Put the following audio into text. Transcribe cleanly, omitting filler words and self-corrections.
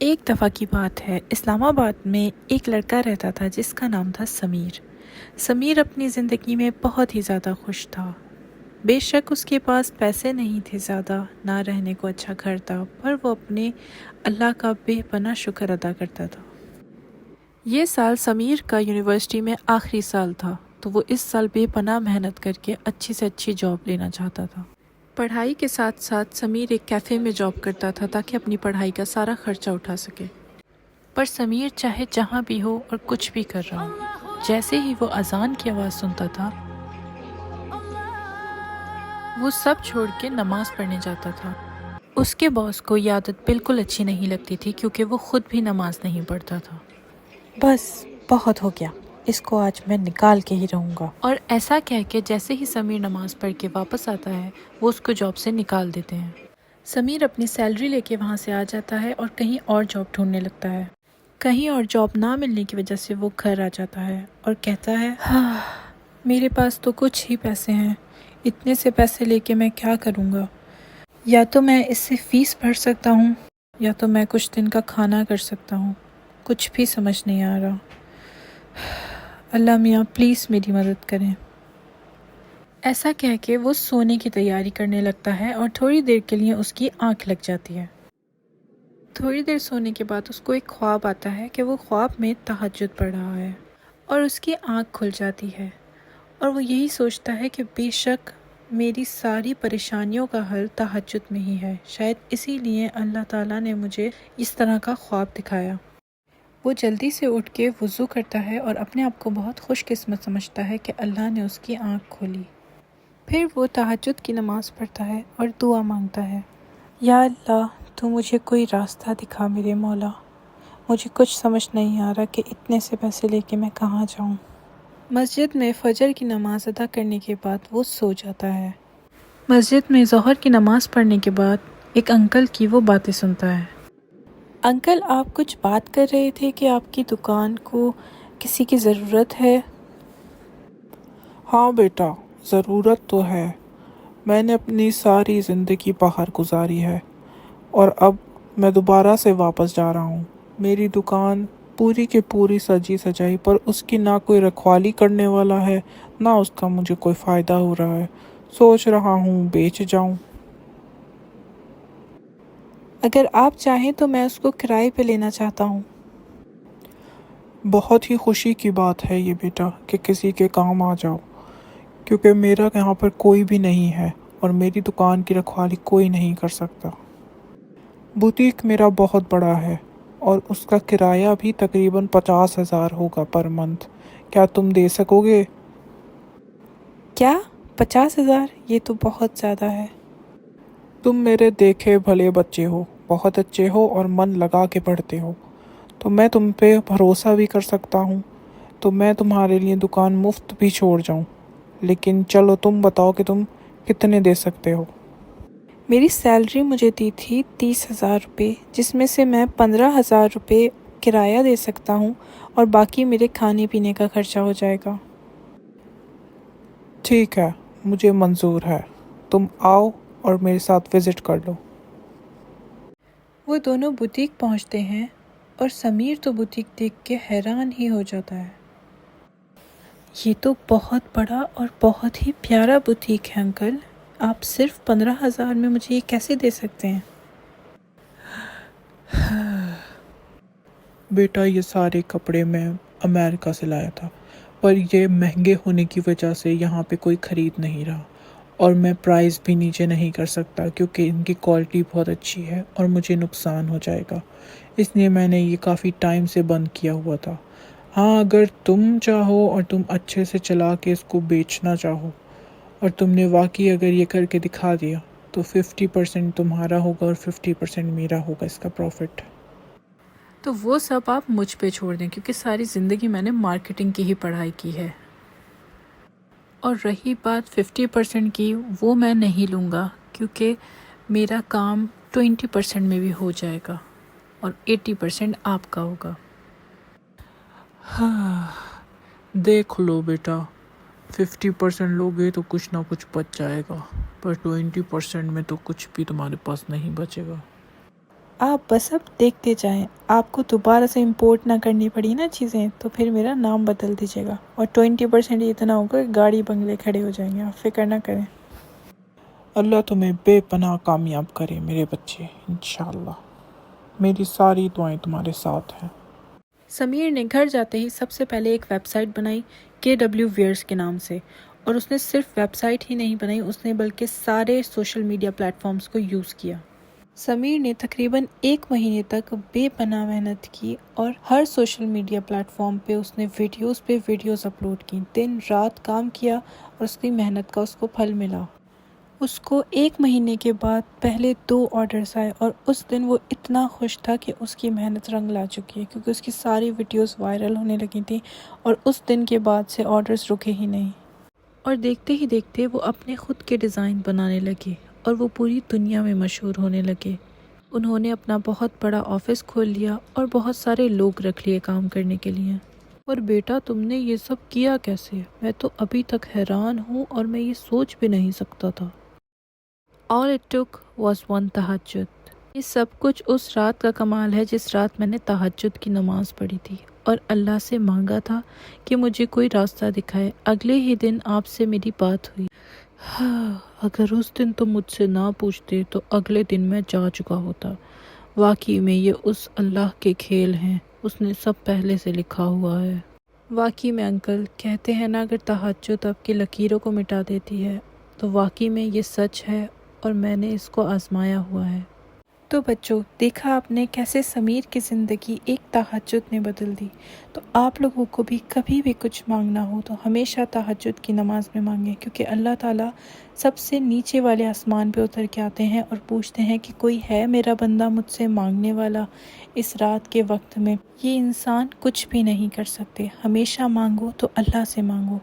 ایک دفعہ کی بات ہے، اسلام آباد میں ایک لڑکا رہتا تھا جس کا نام تھا سمیر۔ سمیر اپنی زندگی میں بہت ہی زیادہ خوش تھا۔ بے شک اس کے پاس پیسے نہیں تھے زیادہ، نہ رہنے کو اچھا گھر تھا، پر وہ اپنے اللہ کا بے پناہ شکر ادا کرتا تھا۔ یہ سال سمیر کا یونیورسٹی میں آخری سال تھا، تو وہ اس سال بے پناہ محنت کر کے اچھی سے اچھی جاب لینا چاہتا تھا۔ پڑھائی کے ساتھ ساتھ سمیر ایک کیفے میں جاب کرتا تھا تاکہ اپنی پڑھائی کا سارا خرچہ اٹھا سکے۔ پر سمیر چاہے جہاں بھی ہو اور کچھ بھی کر رہا ہو، جیسے ہی وہ اذان کی آواز سنتا تھا وہ سب چھوڑ کے نماز پڑھنے جاتا تھا۔ اس کے باس کو یہ عادت بالکل اچھی نہیں لگتی تھی کیونکہ وہ خود بھی نماز نہیں پڑھتا تھا۔ بس بہت ہو گیا، اس کو آج میں نکال کے ہی رہوں گا، اور ایسا کہہ کے جیسے ہی سمیر نماز پڑھ کے واپس آتا ہے وہ اس کو جاب سے نکال دیتے ہیں۔ سمیر اپنی سیلری لے کے وہاں سے آ جاتا ہے اور کہیں اور جاب ڈھونڈنے لگتا ہے۔ کہیں اور جاب نہ ملنے کی وجہ سے وہ گھر آ جاتا ہے اور کہتا ہے، میرے پاس تو کچھ ہی پیسے ہیں، اتنے سے پیسے لے کے میں کیا کروں گا؟ یا تو میں اس سے فیس بھر سکتا ہوں یا تو میں کچھ دن کا کھانا کر سکتا ہوں، کچھ بھی سمجھ نہیں آ رہا۔ اللہ میاں پلیز میری مدد کریں۔ ایسا کہہ کے وہ سونے کی تیاری کرنے لگتا ہے اور تھوڑی دیر کے لیے اس کی آنکھ لگ جاتی ہے۔ تھوڑی دیر سونے کے بعد اس کو ایک خواب آتا ہے کہ وہ خواب میں تہجد پڑھ رہا ہے اور اس کی آنکھ کھل جاتی ہے، اور وہ یہی سوچتا ہے کہ بے شک میری ساری پریشانیوں کا حل تہجد میں ہی ہے، شاید اسی لیے اللہ تعالیٰ نے مجھے اس طرح کا خواب دکھایا۔ وہ جلدی سے اٹھ کے وضو کرتا ہے اور اپنے آپ کو بہت خوش قسمت سمجھتا ہے کہ اللہ نے اس کی آنکھ کھولی۔ پھر وہ تہجد کی نماز پڑھتا ہے اور دعا مانگتا ہے، یا اللہ تو مجھے کوئی راستہ دکھا میرے مولا، مجھے کچھ سمجھ نہیں آ رہا کہ اتنے سے پیسے لے کے میں کہاں جاؤں۔ مسجد میں فجر کی نماز ادا کرنے کے بعد وہ سو جاتا ہے۔ مسجد میں ظہر کی نماز پڑھنے کے بعد ایک انکل کی وہ باتیں سنتا ہے۔ انکل آپ کچھ بات کر رہے تھے کہ آپ کی دکان کو کسی کی ضرورت ہے؟ ہاں بیٹا، ضرورت تو ہے۔ میں نے اپنی ساری زندگی باہر گزاری ہے اور اب میں دوبارہ سے واپس جا رہا ہوں۔ میری دکان پوری کی پوری سجی سجائی، پر اس کی نہ کوئی رکھوالی کرنے والا ہے، نہ اس کا مجھے کوئی فائدہ ہو رہا ہے۔ سوچ رہا ہوں بیچ جاؤں۔ اگر آپ چاہیں تو میں اس کو کرائے پہ لینا چاہتا ہوں۔ بہت ہی خوشی کی بات ہے یہ بیٹا کہ کسی کے کام آ جاؤ، کیونکہ میرا یہاں پر کوئی بھی نہیں ہے اور میری دکان کی رکھوالی کوئی نہیں کر سکتا۔ بوتیک میرا بہت بڑا ہے اور اس کا کرایہ بھی تقریباً 50,000 ہوگا پر منتھ۔ کیا تم دے سکو گے؟ کیا 50,000؟ یہ تو بہت زیادہ ہے۔ تم میرے دیکھے بھلے بچے ہو، بہت اچھے ہو اور من لگا کے پڑھتے ہو، تو میں تم پہ بھروسہ بھی کر سکتا ہوں، تو میں تمہارے لیے دکان مفت بھی چھوڑ جاؤں۔ لیکن چلو تم بتاؤ کہ تم کتنے دے سکتے ہو؟ میری سیلری مجھے دی تھی 30,000 روپے، جس میں سے میں 15,000 روپے کرایہ دے سکتا ہوں اور باقی میرے کھانے پینے کا خرچہ ہو جائے گا۔ ٹھیک ہے، مجھے منظور ہے، تم آؤ اور میرے ساتھ وزٹ کر لو۔ وہ دونوں بوتیک پہنچتے ہیں اور سمیر تو بوتیک دیکھ کے حیران ہی ہو جاتا ہے۔ یہ تو بہت بڑا اور بہت ہی پیارا بوتیک ہے انکل، آپ صرف 15,000 میں مجھے یہ کیسے دے سکتے ہیں؟ بیٹا یہ سارے کپڑے میں امریکہ سے لایا تھا، پر یہ مہنگے ہونے کی وجہ سے یہاں پہ کوئی خرید نہیں رہا، اور میں پرائز بھی نیچے نہیں کر سکتا کیونکہ ان کی کوالٹی بہت اچھی ہے اور مجھے نقصان ہو جائے گا، اس لیے میں نے یہ کافی ٹائم سے بند کیا ہوا تھا۔ ہاں اگر تم چاہو اور تم اچھے سے چلا کے اس کو بیچنا چاہو اور تم نے واقعی اگر یہ کر کے دکھا دیا تو 50% تمہارا ہوگا اور 50% میرا ہوگا اس کا پروفٹ۔ تو وہ سب آپ مجھ پہ چھوڑ دیں کیونکہ ساری زندگی میں نے مارکیٹنگ کی ہی پڑھائی کی ہے، اور رہی بات 50% کی، وہ میں نہیں لوں گا کیونکہ میرا کام 20% میں بھی ہو جائے گا اور 80% آپ کا ہوگا۔ دیکھ لو بیٹا، 50% لوگے تو کچھ نہ کچھ بچ جائے گا، پر 20% میں تو کچھ بھی تمہارے پاس نہیں بچے گا۔ آپ بس اب دیکھتے جائیں، آپ کو دوبارہ سے امپورٹ نہ کرنی پڑی نا چیزیں تو پھر میرا نام بدل دیجیے گا، اور 20% اتنا ہوگا کہ گاڑی بنگلے کھڑے ہو جائیں گے، آپ فکر نہ کریں۔ اللہ تمہیں بے پناہ کامیاب کرے میرے بچے، انشاءاللہ۔ میری ساری دعائیں تمہارے ساتھ ہیں۔ سمیر نے گھر جاتے ہی سب سے پہلے ایک ویب سائٹ بنائی KW ویئرز کے نام سے، اور اس نے صرف ویب سائٹ ہی نہیں بنائی، اس نے بلکہ سارے سوشل میڈیا پلیٹ فارمز کو یوز کیا۔ سمیر نے تقریباً 1 مہینے تک بے پناہ محنت کی اور ہر سوشل میڈیا پلیٹ فارم پہ اس نے ویڈیوز اپلوڈ کی، دن رات کام کیا اور اس کی محنت کا اس کو پھل ملا۔ اس کو 1 مہینے کے بعد پہلے 2 آرڈرز آئے، اور اس دن وہ اتنا خوش تھا کہ اس کی محنت رنگ لا چکی ہے، کیونکہ اس کی ساری ویڈیوز وائرل ہونے لگی تھیں، اور اس دن کے بعد سے آرڈرز رکے ہی نہیں، اور دیکھتے ہی دیکھتے وہ اپنے خود کے ڈیزائن بنانے لگے اور وہ پوری دنیا میں مشہور ہونے لگے۔ انہوں نے اپنا بہت بڑا آفس کھول لیا اور بہت سارے لوگ رکھ لیے کام کرنے کے لیے۔ اور بیٹا تم نے یہ سب کیا کیسے؟ میں تو ابھی تک حیران ہوں اور میں یہ سوچ بھی نہیں سکتا تھا۔ All it took was one تہجد۔ یہ سب کچھ اس رات کا کمال ہے جس رات میں نے تہجد کی نماز پڑھی تھی اور اللہ سے مانگا تھا کہ مجھے کوئی راستہ دکھائے۔ اگلے ہی دن آپ سے میری بات ہوئی۔ اگر اس دن تم مجھ سے نہ پوچھتے تو اگلے دن میں جا چکا ہوتا۔ واقعی میں یہ اس اللہ کے کھیل ہیں، اس نے سب پہلے سے لکھا ہوا ہے۔ واقعی میں انکل، کہتے ہیں نا، اگر تہجد آپ کی لکیروں کو مٹا دیتی ہے تو واقعی میں یہ سچ ہے، اور میں نے اس کو آزمایا ہوا ہے۔ تو بچوں، دیکھا آپ نے کیسے سمیر کی زندگی ایک تہجد نے بدل دی۔ تو آپ لوگوں کو بھی کبھی بھی کچھ مانگنا ہو تو ہمیشہ تہجد کی نماز میں مانگیں، کیونکہ اللہ تعالیٰ سب سے نیچے والے آسمان پہ اتر کے آتے ہیں اور پوچھتے ہیں کہ کوئی ہے میرا بندہ مجھ سے مانگنے والا اس رات کے وقت میں۔ یہ انسان کچھ بھی نہیں کر سکتے، ہمیشہ مانگو تو اللہ سے مانگو۔